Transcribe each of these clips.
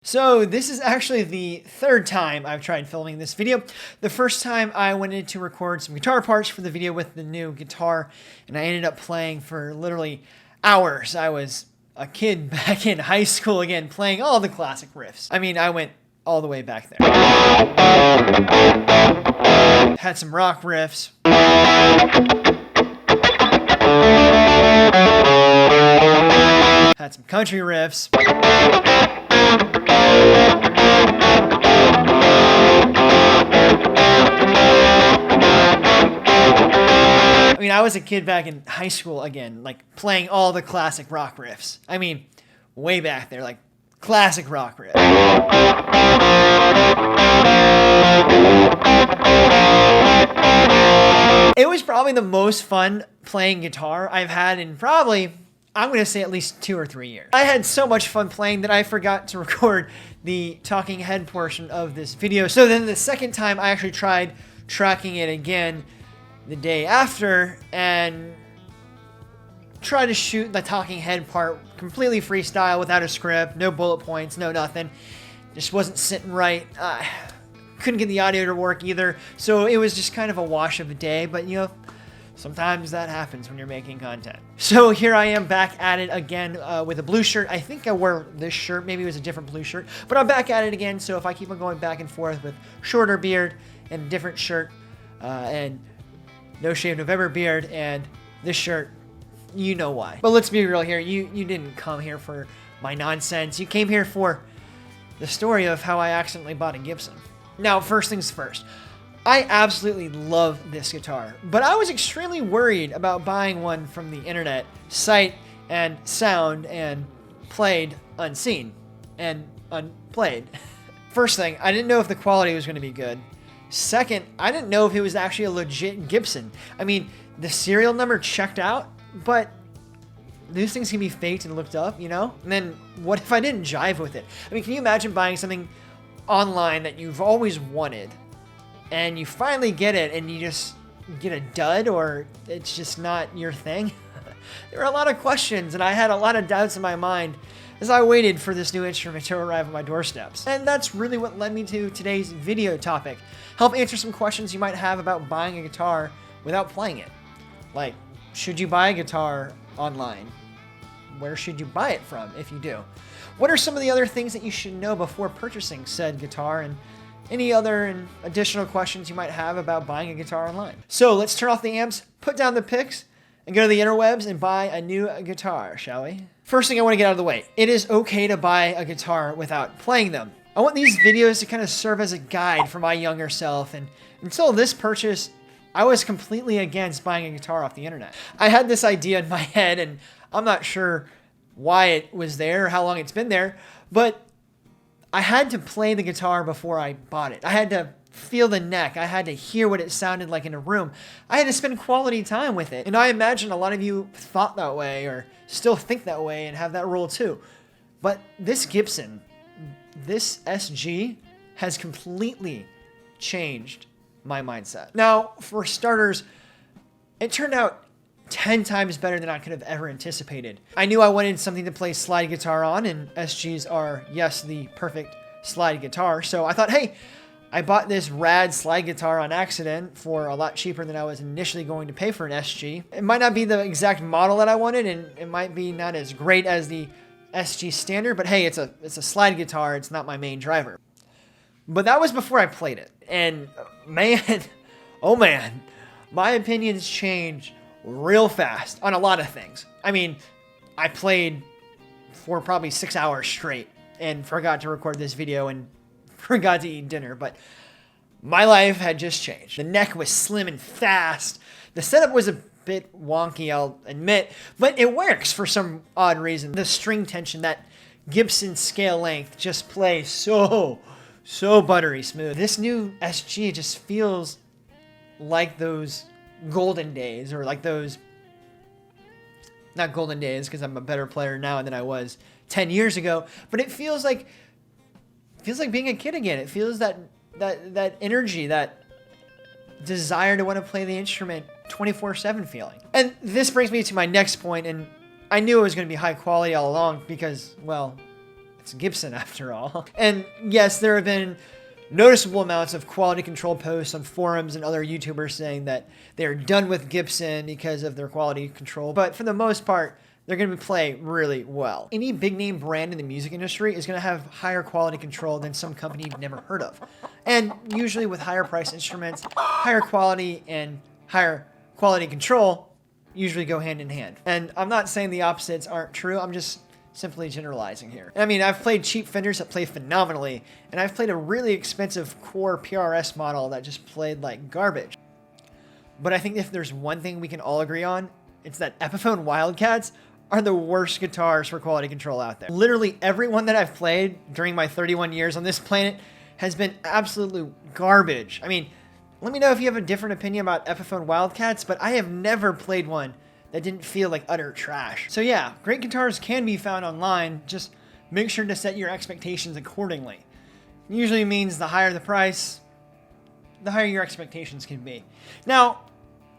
So this is actually the third time I've tried filming this video. The first time I went in to record some guitar parts for the video with the new guitar, and I ended up playing for literally hours. I was a kid back in high school again, playing all the classic riffs. I mean, I went all the way back there. Had some rock riffs. Had some country riffs. I mean, I was a kid back in high school again, like playing all the classic rock riffs. I mean, way back there, like classic rock riffs. It was probably the most fun playing guitar I've had in probably, I'm going to say, at least 2 or 3 years. I had so much fun playing that I forgot to record the talking head portion of this video. So then the second time I actually tried tracking it again the day after and tried to shoot the talking head part completely freestyle without a script, no bullet points, no nothing. Just wasn't sitting right. Couldn't get the audio to work either. So it was just kind of a wash of a day, but you know, sometimes that happens when you're making content. So here I am back at it again with a blue shirt. I think I wore this shirt. Maybe it was a different blue shirt. But I'm back at it again, so if I keep on going back and forth with shorter beard and a different shirt and No Shave November beard and this shirt, you know why. But let's be real here. You didn't come here for my nonsense. You came here for the story of how I accidentally bought a Gibson. Now, first things first. I absolutely love this guitar, but I was extremely worried about buying one from the internet, sight and sound, and played unseen and unplayed. First thing, I didn't know if the quality was going to be good. Second, I didn't know if it was actually a legit Gibson. I mean, the serial number checked out, but these things can be faked and looked up, you know? And then what if I didn't jive with it? I mean, can you imagine buying something online that you've always wanted, and you finally get it and you just get a dud, or it's just not your thing? There were a lot of questions, and I had a lot of doubts in my mind as I waited for this new instrument to arrive on my doorsteps. And that's really what led me to today's video topic. Help answer some questions you might have about buying a guitar without playing it. Like, should you buy a guitar online? Where should you buy it from if you do? What are some of the other things that you should know before purchasing said guitar, and any other and additional questions you might have about buying a guitar online? So let's turn off the amps, put down the picks, and go to the interwebs and buy a new guitar, shall we? First thing I want to get out of the way, it is okay to buy a guitar without playing them. I want these videos to kind of serve as a guide for my younger self, and until this purchase, I was completely against buying a guitar off the internet. I had this idea in my head, and I'm not sure why it was there or how long it's been there, but I had to play the guitar before I bought it. I had to feel the neck. I had to hear what it sounded like in a room. I had to spend quality time with it. And I imagine a lot of you thought that way or still think that way and have that rule too. But this Gibson, this SG, has completely changed my mindset. Now, for starters, it turned out 10 times better than I could have ever anticipated. I knew I wanted something to play slide guitar on, and SGs are, yes, the perfect slide guitar. So I thought, hey, I bought this rad slide guitar on accident for a lot cheaper than I was initially going to pay for an SG. It might not be the exact model that I wanted, and it might be not as great as the SG standard, but hey, it's a slide guitar. It's not my main driver. But that was before I played it. And man, oh man, my opinions changed real fast on a lot of things. I mean, I played for probably 6 hours straight and forgot to record this video and forgot to eat dinner, but my life had just changed. The neck was slim and fast. The setup was a bit wonky, I'll admit, but it works for some odd reason. The string tension, that Gibson scale length, just plays so buttery smooth. This new SG just feels like those golden days, or like those, not golden days because I'm a better player now than I was 10 years ago, but it feels like being a kid again. It feels that energy, that desire to want to play the instrument 24/7 feeling. And this brings me to my next point, and I knew it was going to be high quality all along because, well, It's Gibson after all. And yes, there have been noticeable amounts of quality control posts on forums and other YouTubers saying that they're done with Gibson because of their quality control. But for the most part, they're going to play really well. Any big name brand in the music industry is going to have higher quality control than some company you've never heard of. And usually with higher price instruments, higher quality and higher quality control usually go hand in hand. And I'm not saying the opposites aren't true. I'm just simply generalizing here. I mean, I've played cheap Fenders that play phenomenally, and I've played a really expensive core PRS model that just played like garbage. But I think if there's one thing we can all agree on, it's that Epiphone Wildcats are the worst guitars for quality control out there. Literally everyone that I've played during my 31 years on this planet has been absolute garbage. I mean, let me know if you have a different opinion about Epiphone Wildcats, but I have never played one that didn't feel like utter trash. So yeah, great guitars can be found online. Just make sure to set your expectations accordingly. It usually means the higher the price, the higher your expectations can be. Now,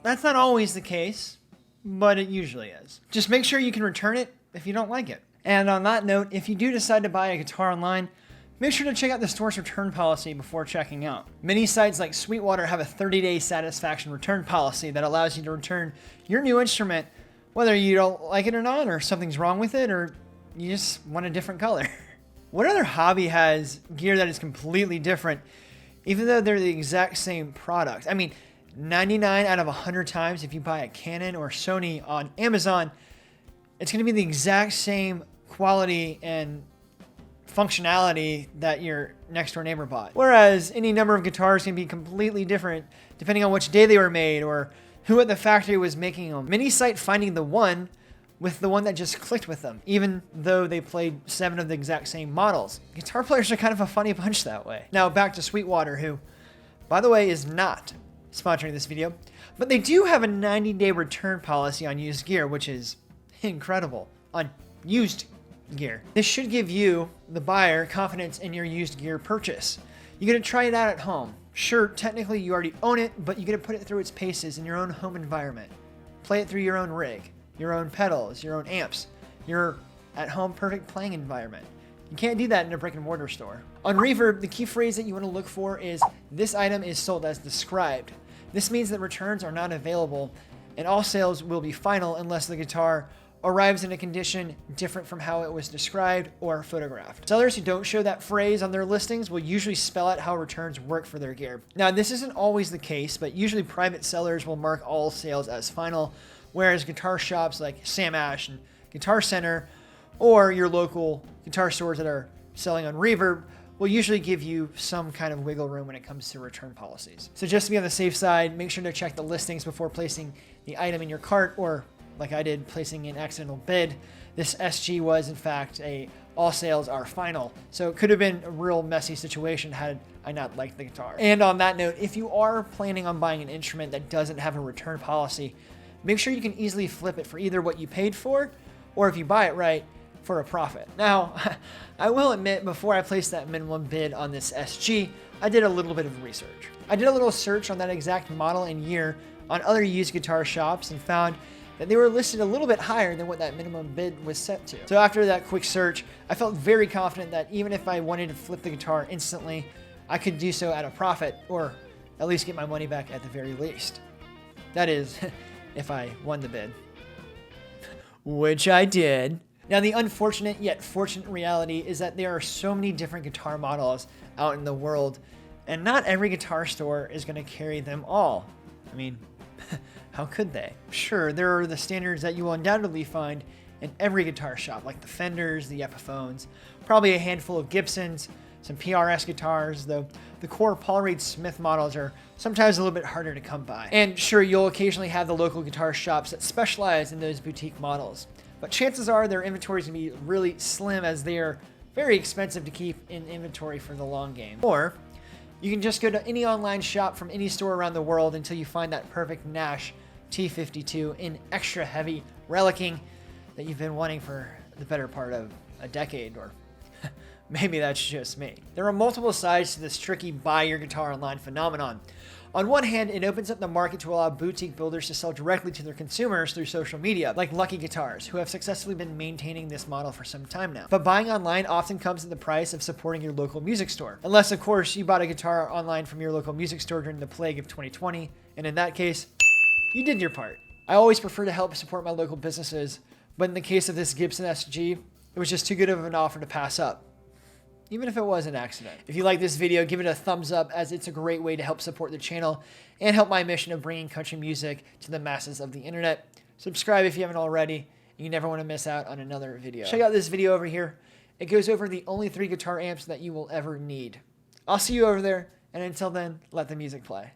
that's not always the case, but it usually is. Just make sure you can return it if you don't like it. And on that note, if you do decide to buy a guitar online, make sure to check out the store's return policy before checking out. Many sites like Sweetwater have a 30-day satisfaction return policy that allows you to return your new instrument whether you don't like it or not, or something's wrong with it, or you just want a different color. What other hobby has gear that is completely different, even though they're the exact same product? I mean, 99 out of 100 times if you buy a Canon or Sony on Amazon, it's going to be the exact same quality and functionality that your next door neighbor bought. Whereas any number of guitars can be completely different depending on which day they were made or who at the factory was making them. Many cite finding the one with the one that just clicked with them, even though they played 7 of the exact same models. Guitar players are kind of a funny bunch that way. Now back to Sweetwater, who, by the way, is not sponsoring this video, but they do have a 90-day return policy on used gear, which is incredible. On used gear. This should give you, the buyer, confidence in your used gear purchase. You get to try it out at home. Sure, technically you already own it, but you get to put it through its paces in your own home environment. Play it through your own rig, your own pedals, your own amps, your at-home perfect playing environment. You can't do that in a brick and mortar store. On Reverb, the key phrase that you want to look for is, "This item is sold as described." This means that returns are not available, and all sales will be final unless the guitar arrives in a condition different from how it was described or photographed. Sellers who don't show that phrase on their listings will usually spell out how returns work for their gear. Now, this isn't always the case, but usually private sellers will mark all sales as final, whereas guitar shops like Sam Ash and Guitar Center or your local guitar stores that are selling on Reverb will usually give you some kind of wiggle room when it comes to return policies. So just to be on the safe side, make sure to check the listings before placing the item in your cart, or like I did, placing an accidental bid. This SG was in fact a all sales are final. So it could have been a real messy situation had I not liked the guitar. And on that note, if you are planning on buying an instrument that doesn't have a return policy, make sure you can easily flip it for either what you paid for, or if you buy it right, for a profit. Now, I will admit, before I placed that minimum bid on this SG, I did a little bit of research. I did a little search on that exact model and year on other used guitar shops and found that they were listed a little bit higher than what that minimum bid was set to. So after that quick search, I felt very confident that even if I wanted to flip the guitar instantly, I could do so at a profit, or at least get my money back at the very least. That is, if I won the bid. Which I did. Now, the unfortunate yet fortunate reality is that there are so many different guitar models out in the world, and not every guitar store is going to carry them all. I mean, how could they? Sure, there are the standards that you will undoubtedly find in every guitar shop, like the Fenders, the Epiphones, probably a handful of Gibsons, some PRS guitars, though the core Paul Reed Smith models are sometimes a little bit harder to come by. And sure, you'll occasionally have the local guitar shops that specialize in those boutique models, but chances are their inventory is going to be really slim, as they are very expensive to keep in inventory for the long game. Or you can just go to any online shop from any store around the world until you find that perfect Nash T52 in extra heavy relicking that you've been wanting for the better part of a decade, or maybe that's just me. There are multiple sides to this tricky buy your guitar online phenomenon. On one hand, it opens up the market to allow boutique builders to sell directly to their consumers through social media, like Lucky Guitars, who have successfully been maintaining this model for some time now. But buying online often comes at the price of supporting your local music store. Unless, of course, you bought a guitar online from your local music store during the plague of 2020, and in that case, you did your part. I always prefer to help support my local businesses, but in the case of this Gibson SG, it was just too good of an offer to pass up, even if it was an accident. If you like this video, give it a thumbs up, as it's a great way to help support the channel and help my mission of bringing country music to the masses of the internet. Subscribe if you haven't already. You never want to miss out on another video. Check out this video over here. It goes over the only 3 guitar amps that you will ever need. I'll see you over there, and until then, let the music play.